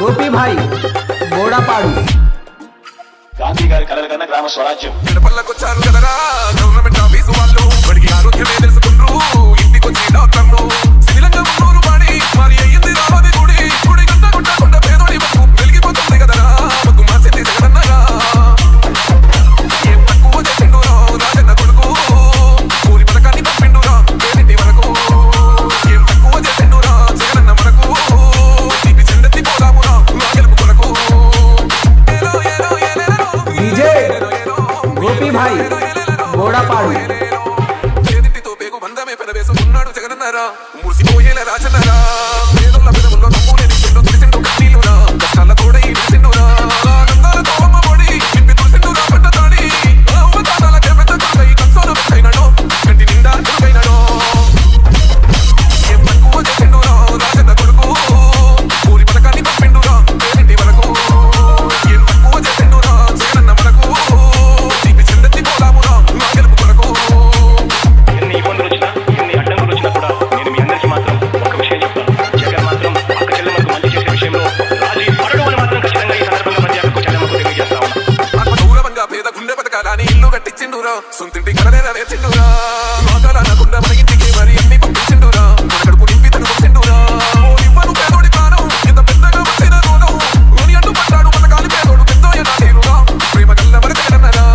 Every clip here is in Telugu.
గోపి భాయ్ గోడపాడు గాంధీ గారి కలల కన్నా గ్రామ స్వరాజ్యం పల్లకొచ్చారు కదరా గవర్నమెంట్ ఆఫీసు వాళ్ళు బడికి ఆరోగ్యమే తెలుసుకుండ్రు ఇంటికొచ్చి డాక్టర్లు శిథిలంగా ఉన్నోరు పాడి మరి అయ్యింది రావది గుడి గుడి గంట కొట్టకుండా పేదోడి బతుకు వెలిగిపోతుంది కదరా బతుకు మార్చింది జగనన్నరా ఏం తక్కువ చేసిండురా రాజన్న కొడుకు ఊరి పథకాన్ని పంపిండురా పేరింటి వరకు ఏం తక్కువ చేసిండురా జగనన్న మనకు తీపి చెందెత్తి పోదామురా నా గెలుపు కొరకు డీజే గోపి భాయ్ గోడపాడు చేతితో పేగు బంధమే పెనవేసుకున్నాడు జగనన్నారా మురిసిపోయేలా రాజన్నారా పేదల పెదవుల్లో తప్పులేని చుట్టూ తులిసిండు కన్నీలురా కష్టాల తోడై విడిసిండురా ఆనందాలతో అమ్మఒడి విప్పి తులిసిండురా పడ్డ తాడి అవతారాలకే పెద్ద కొడుకై కన్సోన పెట్టైనాడో కంటి నిండా కొడుకైనాడో ఏం తక్కువ చేసిండురా రాజన్న కొడుకు ఊరి పథకాన్ని పంపిండురా పేరింటి వరకు ఏం తక్కువ చేసిండురా జగనన్న మనకు తీపి చెందెత్తి పోదామురా నా గెలుపు కొరకు ఎన్ని ఇబ్బందులు వచ్చినా ఎన్ని అడ్డంకులు వచ్చినా కూడా నేను మీ అందరికీ మాత్రం ఒక విషయం చెప్తాను. జగన్ మాత్రం అక్క చెల్లెమ్మకు మంచి చేసే విషయంలో రాజీ పడడం అని మాత్రం ఖచ్చితంగా ఈ సందర్భంగా ప్రతి అక్కకు చెల్లెమ్మకు తెలియజేస్తా ఉన్నా. ఆత్మగౌరవంగా పేద గుండె బతకాలని ఇల్లు కట్టించిండురా సొంతింటి కలనేరా నేర్చిండురా లోకాల అనకుండా మన ఇంటికి మరి అన్ని పంపించిండురా మన కడుపు నింపి తను వచ్చిండురా ఓ ఇవ్వను పేదోడి ప్రాణం ఎంత పెద్దగా వచ్చిన రోగం ఓని అడ్డు పడ్డాడు పథకాలి పేదోడు పెద్దోయ నాటేరురా ప్రేమ గల్ల మన జగనన్నరా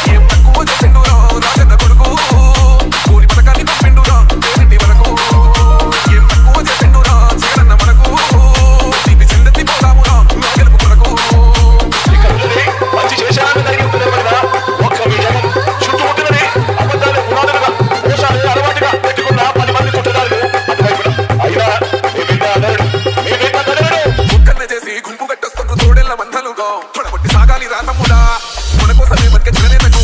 ఏం తక్కువ చేసిండురా రాజన్న కొడుకు ఊరి పథకాన్ని పంపిండురా పేరింటి వరకు ఏం తక్కువ చేసిండురా జగనన్న మనకు తీపి చెందెత్తి పోదామురా నా గెలుపు కొరకు ఇక్కడ ఉన్నది మంచి చేశారని జరిగి ఉంటుందేమన్నా ఒక్క మీ జగన్ చుట్టుముట్టినది అబద్ధాలు పునాదులుగా మోసాలు అలవాటుగా పెట్టుకున్న 10 మంది చుట్టదారులు అటువైపున అయినా ముక్కల్ని చేసి గుంపు కట్టొస్తుండ్రు తోడెళ్ళ మందలుగా తొడగొట్టి సాగాలి రా తమ్ముడా మన కోసమే బతికే జగనేనకు